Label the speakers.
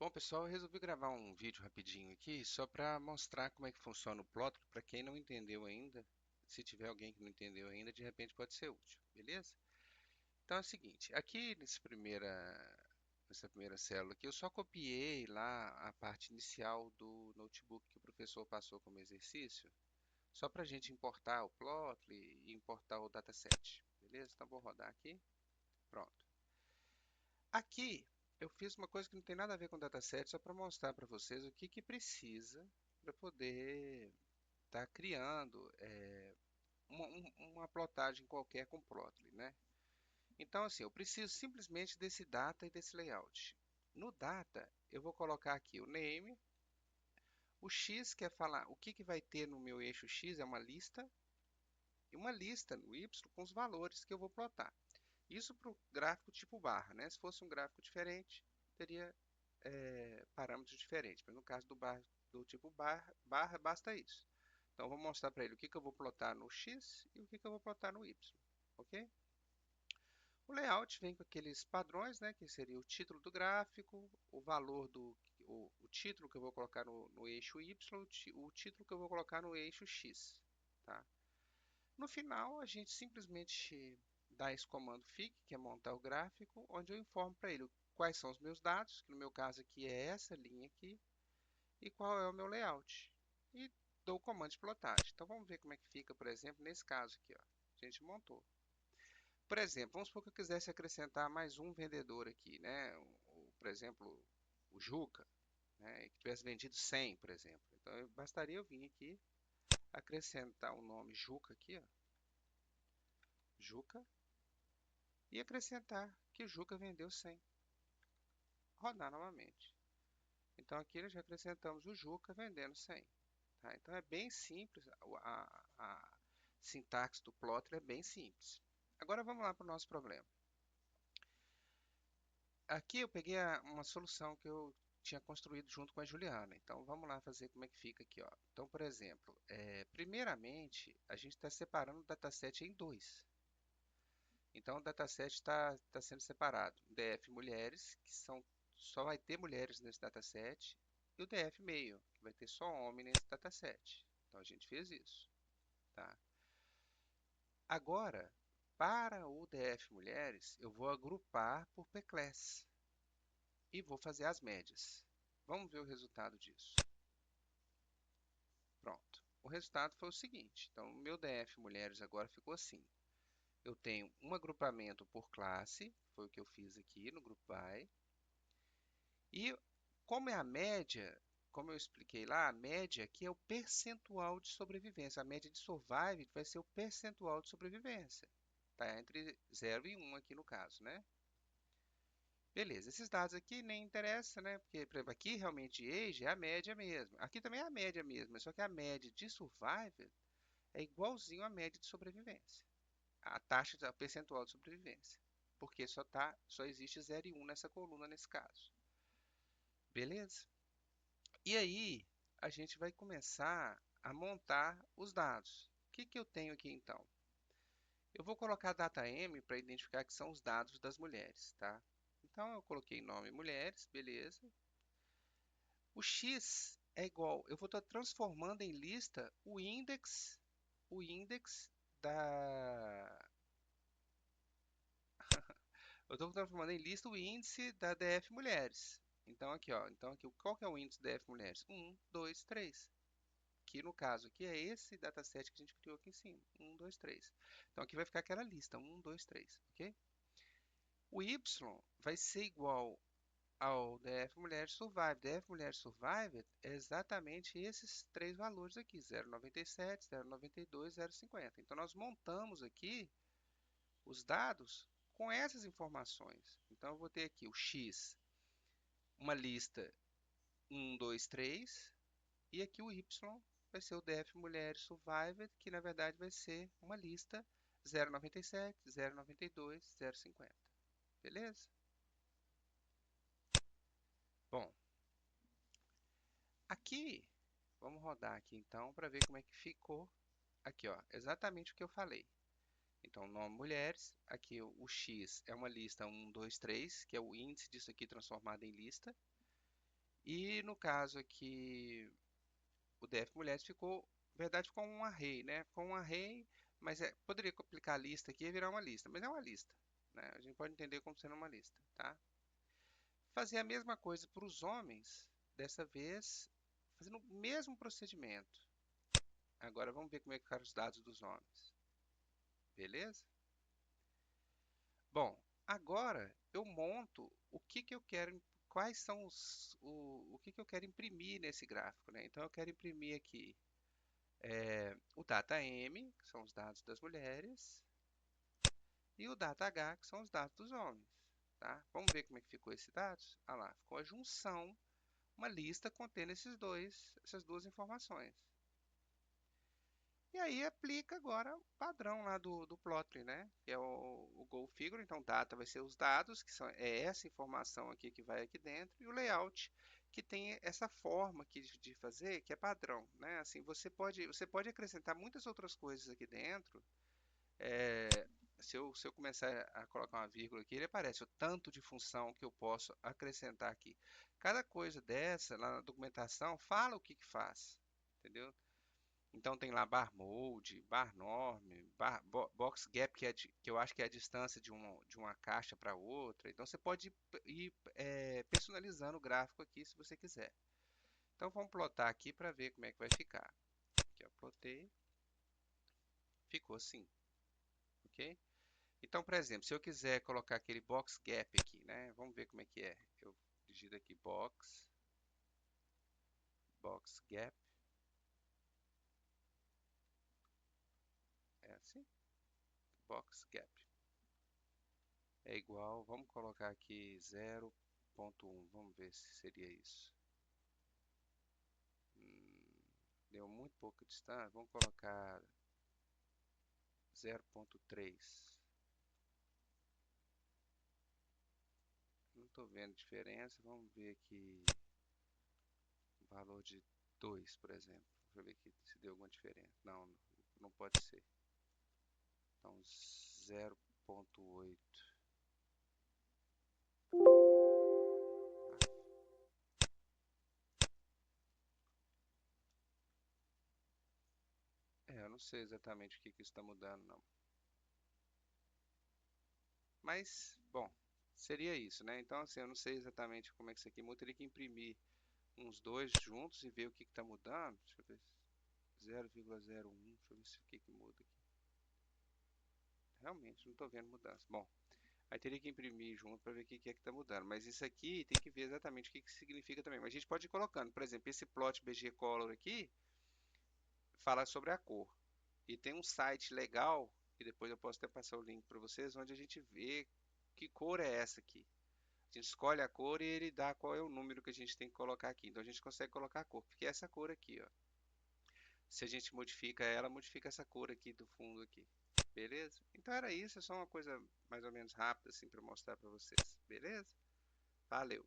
Speaker 1: Bom, pessoal, eu resolvi gravar um vídeo rapidinho aqui só para mostrar como é que funciona o Plotly para quem não entendeu ainda. Se tiver alguém que não entendeu ainda, de repente pode ser útil, beleza? Então é o seguinte, aqui nessa primeira célula aqui, eu só copiei lá a parte inicial do notebook que o professor passou como exercício, só para a gente importar o Plotly e importar o dataset, beleza? Então vou rodar aqui, pronto. Aqui eu fiz uma coisa que não tem nada a ver com dataset, só para mostrar para vocês o que que precisa para poder estar criando uma plotagem qualquer com Plotly, né? Então, assim, eu preciso simplesmente desse data e desse layout. No data, eu vou colocar aqui o name, o x quer falar o que que vai ter no meu eixo x, é uma lista, e uma lista no y com os valores que eu vou plotar. Isso para o gráfico tipo barra, né? Se fosse um gráfico diferente, teria parâmetros diferentes. Mas no caso do tipo barra, basta isso. Então, eu vou mostrar para ele o que que eu vou plotar no X e o que que eu vou plotar no Y. Ok? O layout vem com aqueles padrões, né? Que seria o título do gráfico, o valor o título que eu vou colocar no eixo Y, o título que eu vou colocar no eixo X. Tá? No final, a gente simplesmente dá esse comando fic, que é montar o gráfico, onde eu informo para ele quais são os meus dados, que no meu caso aqui é essa linha aqui, e qual é o meu layout. E dou o comando de plotagem. Então vamos ver como é que fica, por exemplo, nesse caso aqui. Ó. A gente montou. Por exemplo, vamos supor que eu quisesse acrescentar mais um vendedor aqui, né? Por exemplo, o Juca, né? Que tivesse vendido 100, por exemplo. Então bastaria eu vir aqui, acrescentar o nome Juca aqui, ó. Juca, e acrescentar que o Juca vendeu 100. Rodar novamente. Então aqui nós já acrescentamos o Juca vendendo 100. Tá? Então é bem simples, a sintaxe do plotter é bem simples. Agora vamos lá para o nosso problema. Aqui eu peguei uma solução que eu tinha construído junto com a Juliana. Então vamos lá fazer como é que fica aqui. Ó. Então, por exemplo, primeiramente a gente está separando o dataset em dois. Então o dataset está sendo separado. O DF mulheres, só vai ter mulheres nesse dataset, e o DF meio, que vai ter só homem nesse dataset. Então a gente fez isso. Tá? Agora, para o DF mulheres, eu vou agrupar por P-class e vou fazer as médias. Vamos ver o resultado disso. Pronto. O resultado foi o seguinte. Então, o meu DF mulheres agora ficou assim. Eu tenho um agrupamento por classe, foi o que eu fiz aqui no Group By. E como é a média, como eu expliquei lá, a média aqui é o percentual de sobrevivência. A média de survival vai ser o percentual de sobrevivência. Tá? Entre 0 e 1 aqui no caso, né? Beleza, esses dados aqui nem interessa, né? Porque, por exemplo, aqui realmente de age é a média mesmo. Aqui também é a média mesmo, só que a média de survival é igualzinho à média de sobrevivência. A taxa, a percentual de sobrevivência. Porque só existe 0 e 1 nessa coluna nesse caso. Beleza? E aí, a gente vai começar a montar os dados. O que que eu tenho aqui então? Eu vou colocar data M para identificar que são os dados das mulheres, tá? Então eu coloquei nome mulheres, beleza. O X é igual, eu vou estar transformando em lista o index da, eu estou transformando em lista o índice da DF mulheres. Então aqui, ó, então aqui, qual que é o índice da DF mulheres? 1, 2, 3. Que no caso aqui é esse dataset que a gente criou aqui em cima. 1, 2, 3. Então aqui vai ficar aquela lista. 1, 2, 3. Ok? O Y vai ser igual ao DF Mulher Survive. DF Mulher Survive é exatamente esses três valores aqui. 0,97, 0,92, 0,50. Então nós montamos aqui os dados com essas informações. Então eu vou ter aqui o X, uma lista 1, 2, 3. E aqui o Y vai ser o DF Mulheres Survived, que na verdade vai ser uma lista 0,97, 0,92, 0,50. Beleza? Bom, aqui, vamos rodar aqui então para ver como é que ficou. Aqui, ó, exatamente o que eu falei. Então, nome mulheres, aqui o X é uma lista 1, 2, 3, que é o índice disso aqui transformado em lista. E no caso aqui, o def mulheres ficou, na verdade, ficou um array, né? Ficou um array, mas poderia aplicar a lista aqui e virar uma lista, mas é uma lista, né? A gente pode entender como sendo uma lista, tá? Fazer a mesma coisa para os homens, dessa vez fazendo o mesmo procedimento. Agora vamos ver como é que ficaram os dados dos homens, beleza? Bom, agora eu monto o que que eu quero, quais são o que que eu quero imprimir nesse gráfico, né? Então eu quero imprimir aqui o data M, que são os dados das mulheres, e o data H, que são os dados dos homens, tá? Vamos ver como é que ficou esses dados? Ah lá, ficou a junção, uma lista contendo essas duas informações. E aí aplica agora o padrão lá do Plotly, né? Que é o Go Figure. Então, data vai ser os dados, que é essa informação aqui que vai aqui dentro, e o layout, que tem essa forma aqui de fazer, que é padrão, né? Assim, você pode acrescentar muitas outras coisas aqui dentro. É, se eu começar a colocar uma vírgula aqui, ele aparece o tanto de função que eu posso acrescentar aqui. Cada coisa dessa, lá na documentação, fala o que que faz, entendeu? Então tem lá bar mode, bar norm, box gap, que eu acho que é a distância de uma caixa para outra. Então você pode ir personalizando o gráfico aqui se você quiser. Então vamos plotar aqui para ver como é que vai ficar. Aqui eu plotei, ficou assim, ok? Então, por exemplo, se eu quiser colocar aquele box gap aqui, né? Vamos ver como é que é. Eu digito aqui box gap, é assim, box gap. É igual, vamos colocar aqui 0,1, vamos ver se seria isso. Deu muito pouca distância, vamos colocar 0,3. Não estou vendo diferença, vamos ver aqui o valor de 2, por exemplo. Deixa eu ver aqui se deu alguma diferença. Não, não pode ser. Então 0,8. Eu não sei exatamente o que que isso está mudando, não. Mas, bom, seria isso, né? Então, assim, eu não sei exatamente como é que isso aqui muda. Eu teria que imprimir uns dois juntos e ver o que está mudando. Deixa eu ver. 0,01. Deixa eu ver se o que que muda aqui. Realmente, não estou vendo mudança. Bom, aí teria que imprimir junto para ver o que que é que está mudando. Mas isso aqui tem que ver exatamente o que que significa também. Mas a gente pode ir colocando. Por exemplo, esse plot BG Color aqui fala sobre a cor. E tem um site legal, que depois eu posso até passar o link para vocês, onde a gente vê que cor é essa aqui. A gente escolhe a cor e ele dá qual é o número que a gente tem que colocar aqui. Então a gente consegue colocar a cor, porque é essa cor aqui, ó. Se a gente modifica ela, modifica essa cor aqui do fundo aqui. Beleza? Então era isso, é só uma coisa mais ou menos rápida assim para mostrar para vocês. Beleza? Valeu.